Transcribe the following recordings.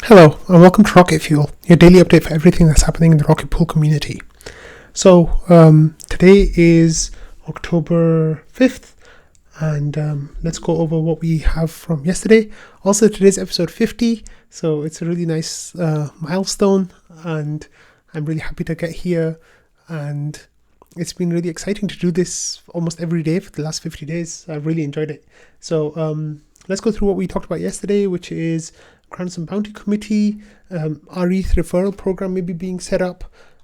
Hello, and welcome to Rocket Fuel, your daily update for everything that's happening in the Rocket Pool community. So, today is October 5th, and let's go over what we have from yesterday. Also, today's episode 50, so it's a really nice milestone, and I'm really happy to get here, and it's been really exciting to do this almost every day for the last 50 days. I've really enjoyed it. So, let's go through what we talked about yesterday, which is Grants and Bounty Committee, our ETH referral program maybe being set up,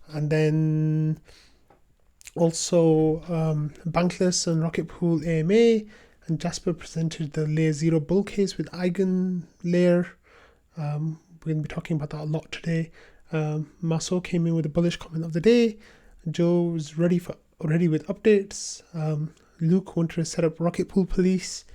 and then also Bankless and Rocket Pool AMA, and Jasper presented the Layer 0 bull case with Eigenlayer. We're going to be talking about that a lot today. Marceau came in with a bullish comment of the day. Joe is ready with updates. Luke wanted to set up Rocket Pool Police.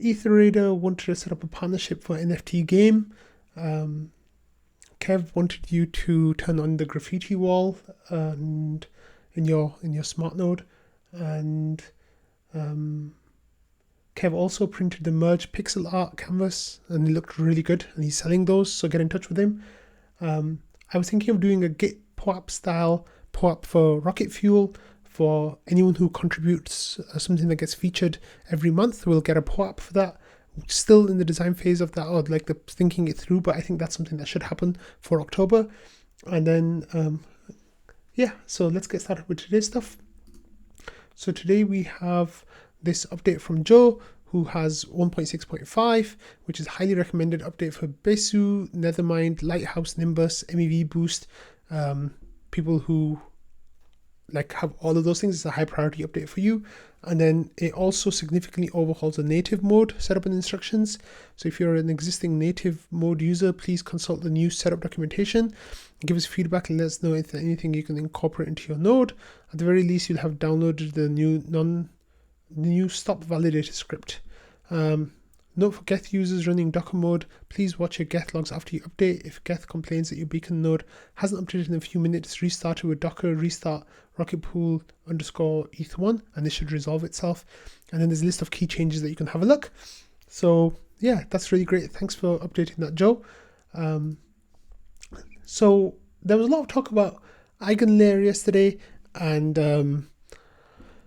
Etherrader wanted to set up a partnership for NFT game. Kev wanted you to turn on the graffiti wall and in your Smartnode, and Kev also printed the merge pixel art canvas, and it looked really good, and he's selling those, so get in touch with him. I was thinking of doing a Git POAP style POAP for Rocket Fuel. For anyone who contributes something that gets featured every month, we'll get a POAP for that. Still in the design phase of that, or like the thinking it through, but I think that's something that should happen for October. And then, so let's get started with today's stuff. So today we have this update from Joe, who has 1.6.5, which is a highly recommended update for Besu, Nethermind, Lighthouse, Nimbus, MEV Boost. People who have all of those things, is a high priority update for you. And then it also significantly overhauls the native mode setup and instructions. So if you're an existing native mode user, please consult the new setup documentation, give us feedback, and let us know if there's anything you can incorporate into your node. At the very least, you'll have downloaded the new stop validator script. Note for Geth users running Docker mode, please watch your Geth logs after you update. If Geth complains that your beacon node hasn't updated in a few minutes, restart it with Docker restart rocketpool _eth1, and this should resolve itself. And then there's a list of key changes that you can have a look. So yeah, that's really great. Thanks for updating that, Joe. So there was a lot of talk about Eigenlayer yesterday, and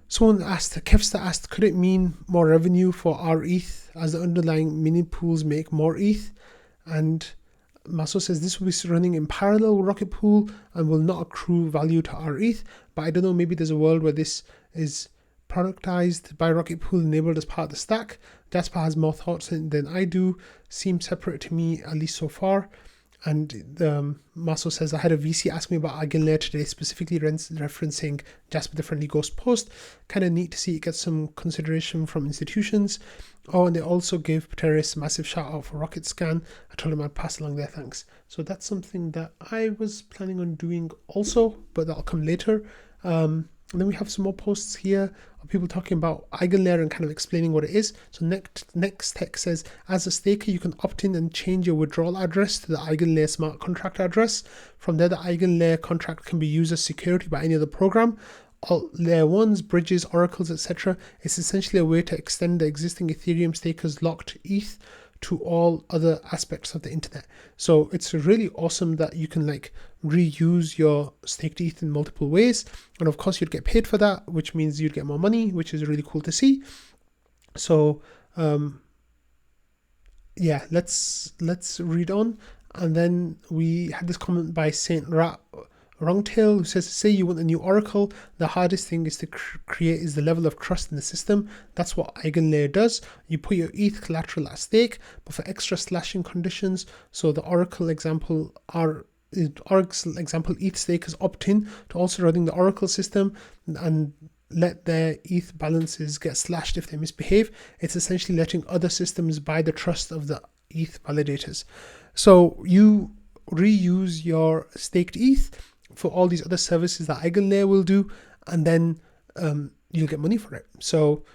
someone asked, Kevster asked, could it mean more revenue for our ETH as the underlying mini pools make more ETH? And Marceau says this will be running in parallel with Rocket Pool and will not accrue value to our ETH. But I don't know, maybe there's a world where this is productized by Rocket Pool, enabled as part of the stack. Jasper has more thoughts than I do. Seems separate to me, at least so far. And Marceau says, I had a VC ask me about Eigenlayer today, specifically referencing Jasper the Friendly Ghost post. Kind of neat to see it get some consideration from institutions. Oh, and they also gave Pteris a massive shout out for Rocketscan. I told him I'd pass along their thanks. So that's something that I was planning on doing also, but that'll come later. And then we have some more posts here of people talking about Eigenlayer and kind of explaining what it is. So next tech says, as a staker, you can opt in and change your withdrawal address to the Eigenlayer smart contract address. From there, the Eigenlayer contract can be used as security by any other program. All layer ones, bridges, oracles, etc. It's essentially a way to extend the existing Ethereum stakers locked ETH to all other aspects of the internet. So it's really awesome that you can reuse your staked ETH in multiple ways. And of course you'd get paid for that, which means you'd get more money, which is really cool to see. So let's read on. And then we had this comment by Saint Wrongtail, who says, say you want a new oracle, the hardest thing is to create is the level of trust in the system. That's what Eigenlayer does. You put your ETH collateral at stake, but for extra slashing conditions, so the oracle example ETH stakers opt in to also running the oracle system and let their ETH balances get slashed if they misbehave. It's essentially letting other systems buy the trust of the ETH validators. So you reuse your staked ETH for all these other services that Eigenlayer will do, and then you'll get money for it. So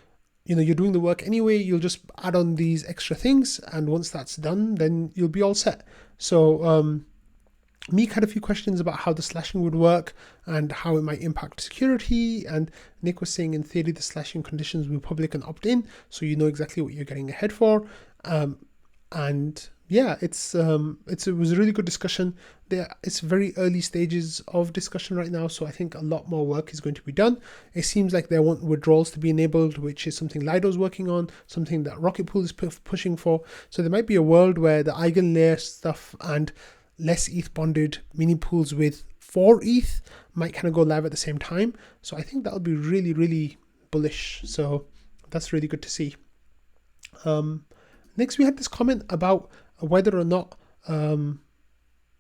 you're doing the work anyway, you'll just add on these extra things, and once that's done, then you'll be all set. So Meek had a few questions about how the slashing would work and how it might impact security, and Nick was saying in theory the slashing conditions will be public and opt-in, so you know exactly what you're getting ahead for. And yeah, it was a really good discussion. It's very early stages of discussion right now, so I think a lot more work is going to be done. It seems like they want withdrawals to be enabled, which is something Lido's working on, something that Rocket Pool is pushing for. So there might be a world where the Eigenlayer stuff and less ETH bonded mini pools with 4 ETH might kind of go live at the same time. So I think that'll be really, really bullish. So that's really good to see. Next, we had this comment about whether or not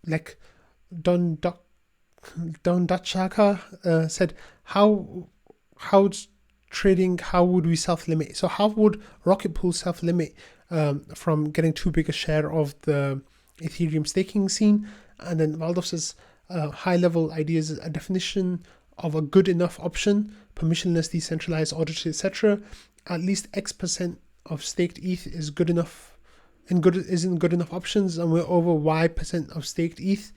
like Don Dachaka said how trading, how would we self-limit? So how would Rocket Pool self-limit from getting too big a share of the Ethereum staking scene? And then Waldorf says high-level ideas, a definition of a good enough option, permissionless, decentralized, audited, etc. At least X% of staked ETH is good enough, and isn't good enough options, and we're over Y% of staked ETH.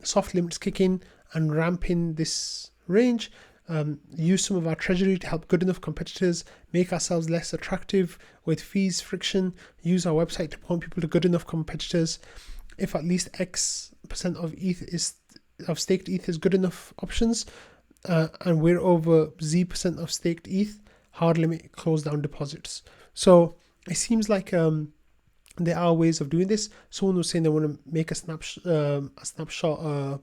Soft limits kick in and ramp in this range. Use some of our treasury to help good enough competitors, make ourselves less attractive with fees, friction. Use our website to point people to good enough competitors. If at least X% of staked ETH is good enough options, and we're over Z% of staked ETH, hard limit close down deposits. So it seems like there are ways of doing this. Someone was saying they want to make a snapshot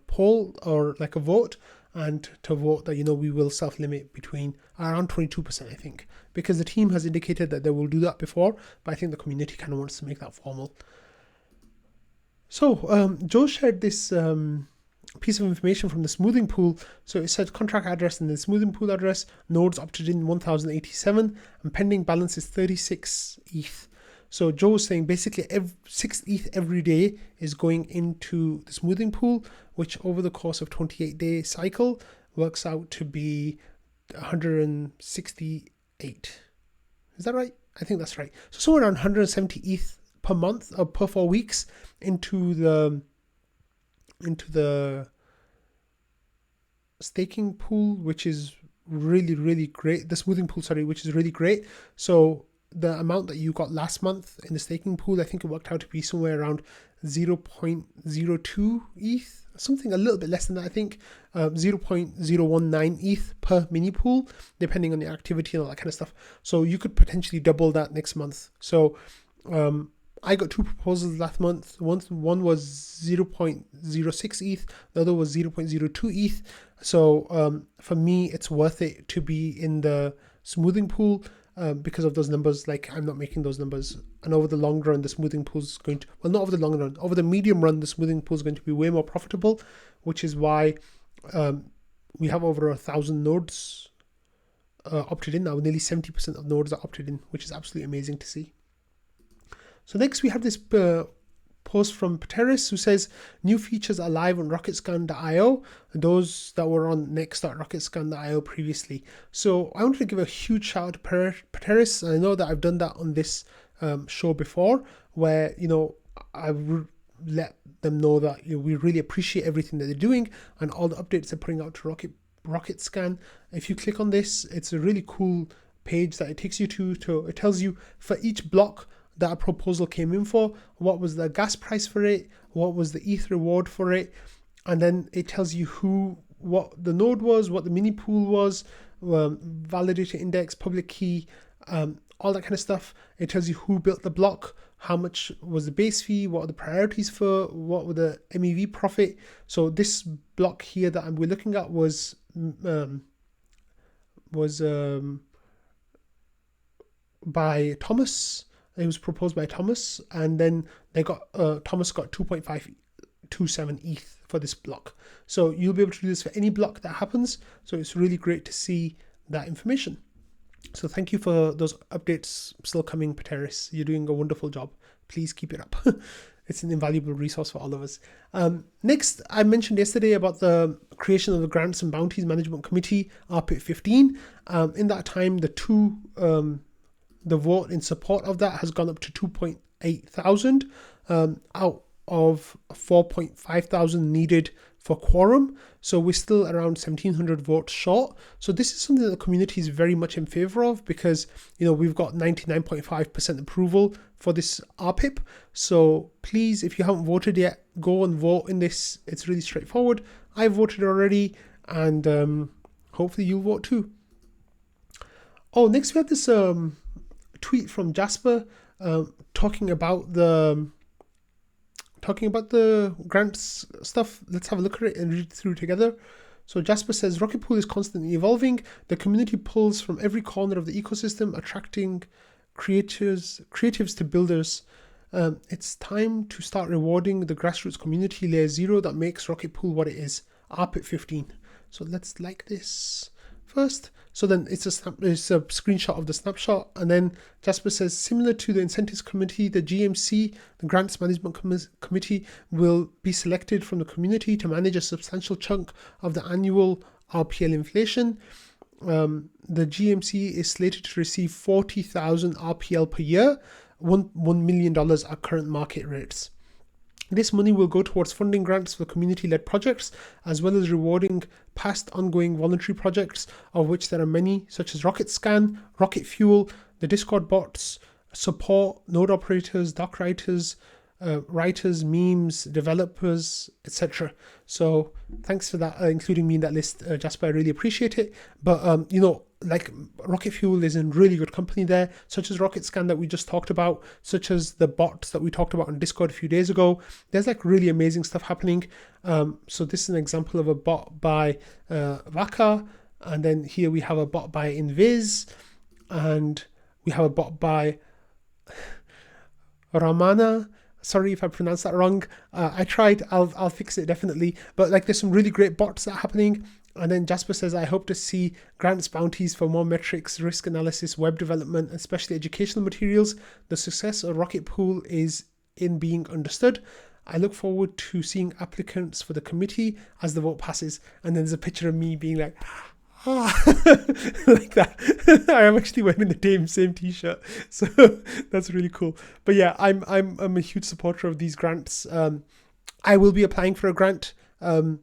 poll or like a vote, and to vote that, we will self-limit between around 22%, I think, because the team has indicated that they will do that before, but I think the community kind of wants to make that formal. So Joe shared this piece of information from the smoothing pool. So it said contract address and the smoothing pool address, nodes opted in 1087, and pending balance is 36 ETH. So Joe was saying basically 6 ETH every day is going into the smoothing pool, which over the course of 28-day cycle works out to be 168. Is that right? I think that's right. So somewhere around 170 ETH per month or per 4 weeks into the staking pool, which is really, really great. The smoothing pool, which is really great. So the amount that you got last month in the staking pool, I think it worked out to be somewhere around 0.02 ETH, something a little bit less than that, I think, 0.019 ETH per mini pool, depending on the activity and all that kind of stuff. So you could potentially double that next month. So I got 2 proposals last month. One was 0.06 ETH, the other was 0.02 ETH. So for me, it's worth it to be in the smoothing pool because of those numbers. Like, I'm not making those numbers. And over the long run, the smoothing pool is going to, well, not over the long run, over the medium run, the smoothing pool is going to be way more profitable, which is why we have over 1,000 nodes opted in now. Nearly 70% of nodes are opted in, which is absolutely amazing to see. So next we have this post from Pateris, who says new features are live on Rocketscan.io, those that were on next.rocketscan.io previously. So I wanted to give a huge shout out to Pateris. I know that I've done that on this show before, where I would let them know that we really appreciate everything that they're doing and all the updates they're putting out to Rocketscan. If you click on this, it's a really cool page that it takes you to. It tells you for each block that a proposal came in for, what was the gas price for it, what was the ETH reward for it, and then it tells you what the node was, what the mini pool was, validator index, public key, all that kind of stuff. It tells you who built the block, how much was the base fee, what are the priorities for, what were the MEV profit. So this block here that we're looking at was by Thomas. It was proposed by Thomas, and then Thomas got 2.527 ETH for this block. So you'll be able to do this for any block that happens. So it's really great to see that information. So thank you for those updates still coming, Pateris. You're doing a wonderful job. Please keep it up. It's an invaluable resource for all of us. Next, I mentioned yesterday about the creation of the Grants and Bounties Management Committee, RPIT 15. In that time, the vote in support of that has gone up to 2.8 thousand out of 4.5 thousand needed for quorum. So we're still around 1700 votes short. So this is something that the community is very much in favor of, because we've got 99.5% approval for this RPIP. So please, if you haven't voted yet, go and vote in this. It's really straightforward. I voted already, and hopefully you'll vote too. Oh, next we have this tweet from Jasper talking about the grants stuff. Let's have a look at it and read through together. So Jasper says, Rocket Pool is constantly evolving. The community pulls from every corner of the ecosystem, attracting creatives to builders. It's time to start rewarding the grassroots community layer 0 that makes Rocket Pool what it is. RPIP 15. So let's like this first. So then it's a screenshot of the snapshot, and then Jasper says, similar to the incentives committee, the GMC, the grants management committee, will be selected from the community to manage a substantial chunk of the annual RPL inflation. The GMC is slated to receive 40,000 RPL per year, $1 million at current market rates. This money will go towards funding grants for community-led projects, as well as rewarding past ongoing voluntary projects, of which there are many, such as Rocketscan, Rocket Fuel, the Discord bots, support, node operators, doc writers, memes, developers, etc. So thanks for that, including me in that list, Jasper. I really appreciate it. But like Rocket Fuel is in really good company there, such as Rocketscan that we just talked about, such as the bots that we talked about on Discord a few days ago. There's like really amazing stuff happening. So this is an example of a bot by Vaka, and then here we have a bot by Invis, and we have a bot by Ramana. Sorry if I pronounced that wrong. I tried. I'll fix it definitely. But like, there's some really great bots that are happening. And then Jasper says, I hope to see grants bounties for more metrics, risk analysis, web development, especially educational materials. The success of Rocket Pool is in being understood. I look forward to seeing applicants for the committee as the vote passes. And then there's a picture of me being like, like that. I am actually wearing the same t-shirt, so that's really cool. But yeah, I'm a huge supporter of these grants. I will be applying for a grant. I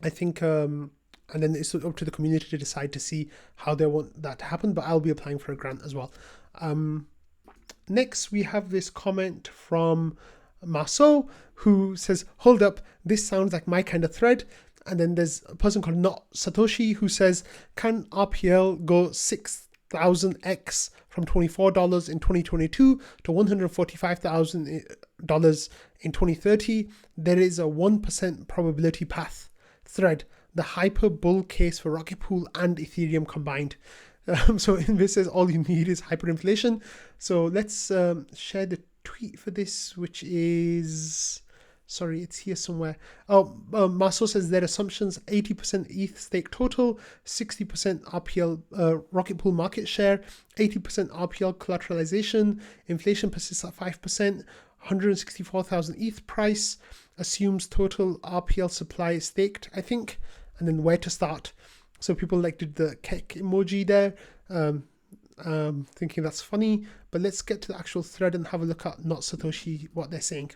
think, and then it's up to the community to decide to see how they want that to happen. But I'll be applying for a grant as well. Next, we have this comment from Marceau, who says, "Hold up, this sounds like my kind of thread." And then there's a person called Not Satoshi who says, can RPL go 6,000x from $24 in 2022 to $145,000 in 2030? There is a 1% probability path. Thread, the hyper bull case for Rocket Pool and Ethereum combined. So this says all you need is hyperinflation. So let's share the tweet for this, which is... Sorry, it's here somewhere. Marceau says their assumptions: 80% ETH stake total, 60% RPL Rocket Pool market share, 80% RPL collateralization, inflation persists at 5%, 164,000 ETH price, assumes total RPL supply staked, I think, and then where to start. So people like did the kek emoji there, thinking that's funny. But let's get to the actual thread and have a look at Not Satoshi, what they're saying.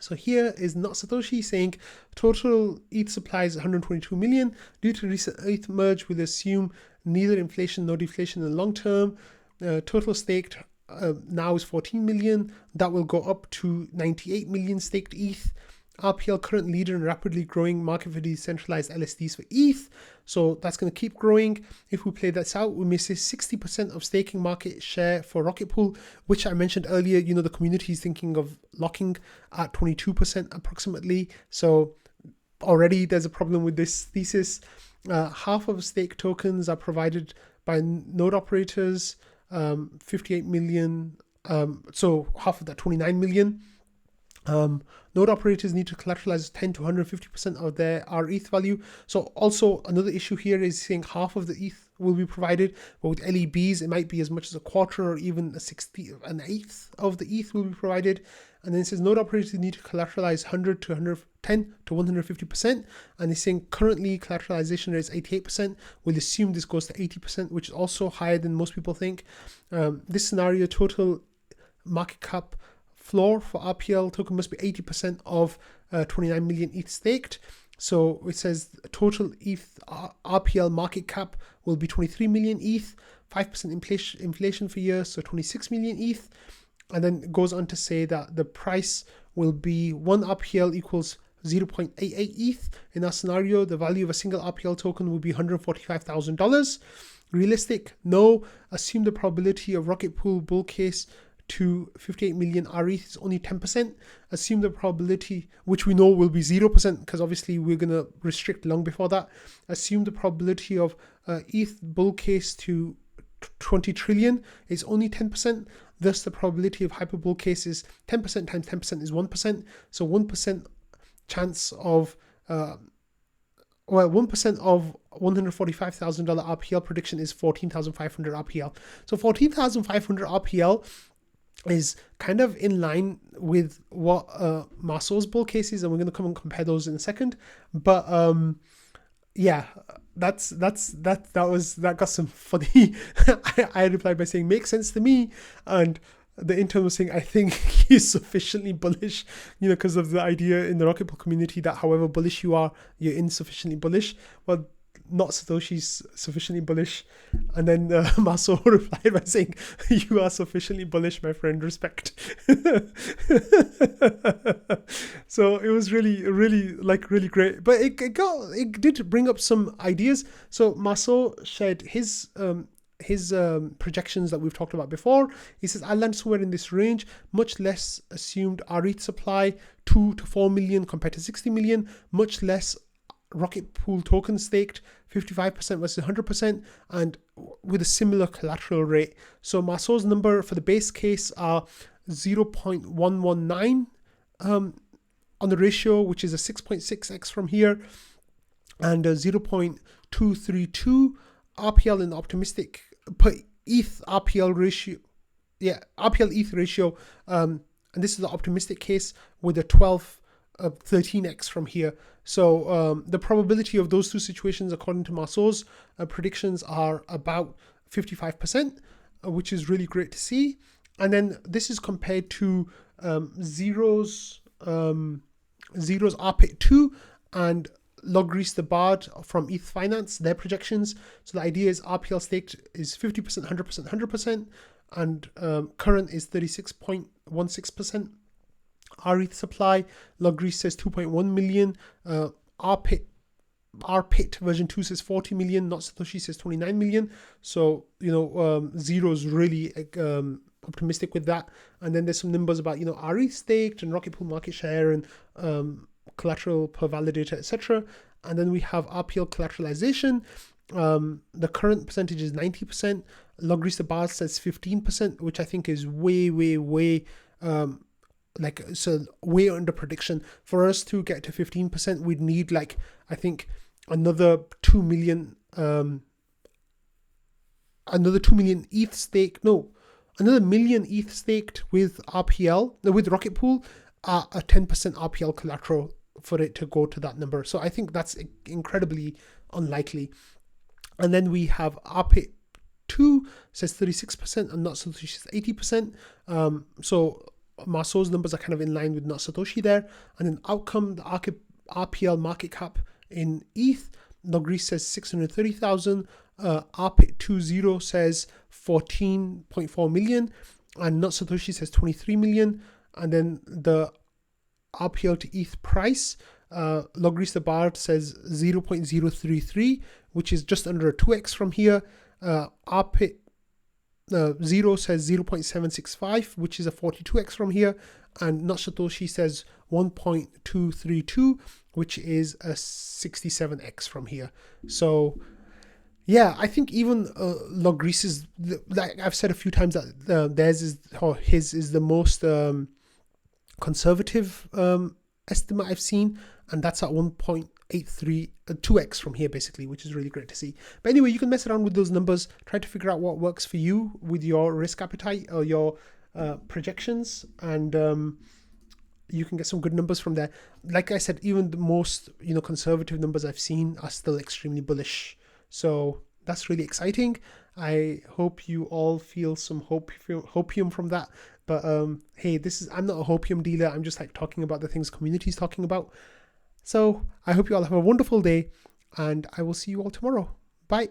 So here is Not Satoshi saying total ETH supply is 122 million. Due to recent ETH merge, we'll assume neither inflation nor deflation in the long term. Total staked now is 14 million. That will go up to 98 million staked ETH. RPL current leader in rapidly growing market for decentralized LSDs for ETH. So that's going to keep growing. If we play this out, we may see 60% of staking market share for Rocket Pool, which I mentioned earlier. The community is thinking of locking at 22% approximately. So already there's a problem with this thesis. Half of stake tokens are provided by node operators, 58 million. So half of that, 29 million. Node operators need to collateralize 10 to 150% of their ETH value. So also another issue here is saying half of the ETH will be provided, but with LEBs it might be as much as a quarter or even an eighth of the ETH will be provided. And then it says node operators need to collateralize 100 to 110 to 150%, and it's saying currently collateralization rate is 88%. We'll assume this goes to 80%, which is also higher than most people think. This scenario, total market cap floor for RPL token must be 80% of 29 million ETH staked. So it says total ETH RPL market cap will be 23 million ETH, 5% inflation for year, so 26 million ETH. And then it goes on to say that the price will be 1 RPL equals 0.88 ETH. In that scenario, the value of a single RPL token will be $145,000. Realistic? No. Assume the probability of Rocket Pool bull case to 58 million RETH is only 10%. Assume the probability, which we know will be 0%, because obviously we're going to restrict long before that. Assume the probability of ETH bull case to 20 trillion is only 10%. Thus, the probability of hyperbull case is 10% times 10% is 1%. So 1% chance of 1% of $145,000 RPL prediction is 14,500 RPL. So 14,500 RPL is kind of in line with what Marceau's bull case is, and we're going to come and compare those in a second. But yeah, that got some funny. I replied by saying makes sense to me, and the intern was saying I think he's sufficiently bullish, because of the idea in the Rocket Pool community that however bullish you are, you're insufficiently bullish. Well, Not Satoshi's sufficiently bullish, and then Marceau replied by saying, "You are sufficiently bullish, my friend. Respect." So it was really great, but it did bring up some ideas. So Marceau shared his projections that we've talked about before. He says, "I'll land somewhere in this range, much less assumed RETH supply, 2 to 4 million compared to 60 million, much less Rocket Pool token staked, 55% versus 100%, and with a similar collateral rate." So Marceau's number for the base case are 0.119 on the ratio, which is a 6.6x from here, and a 0.232 RPL in the optimistic per ETH RPL ratio. Yeah, RPL ETH ratio. And this is the optimistic case with a 13x from here. So the probability of those two situations, according to Marceau's predictions, are about 55%, which is really great to see. And then this is compared to Zero's RPIT2 and Logreese the Bard from ETH Finance, their projections. So the idea is RPL staked is 50%, 100%, 100%, and current is 36.16%. RETH supply, Logreese says 2.1 million, RPIT version 2 says 40 million, Not Satoshi says 29 million. So, Zero's really optimistic with that. And then there's some numbers about, RETH staked and Rocket Pool market share and collateral per validator, etc. And then we have RPL collateralization. The current percentage is 90%. Logreese the Bard says 15%, which I think is way way under prediction. For us to get to 15%, we'd need I think another 2 million ETH staked. No, another million ETH staked with Rocket Pool, a 10% RPL collateral for it to go to that number. So I think that's incredibly unlikely. And then we have RPIT2 says 36% and Not Satoshi says 80%. So Marceau's numbers are kind of in line with Not Satoshi there. And then outcome, the RPL market cap in ETH, Logreese says 630,000, RPIT20 says 14.4 million, and Not Satoshi says 23 million. And then the RPL to ETH price, Logreese the Bard says 0.033, which is just under a 2x from here. RPIT Zero says 0.765, which is a 42x from here, and Not Satoshi says 1.232, which is a 67x from here. So yeah, I think even Logreese's, like I've said a few times, that his is the most conservative estimate I've seen, and that's at 1.83, 2x from here basically, which is really great to see. But anyway, you can mess around with those numbers, try to figure out what works for you with your risk appetite or your projections, and you can get some good numbers from there. Like I said, even the most conservative numbers I've seen are still extremely bullish. So that's really exciting. I hope you all feel some hopium from that. But hey, I'm not a hopium dealer. I'm just talking about the things community's talking about. So I hope you all have a wonderful day, and I will see you all tomorrow. Bye.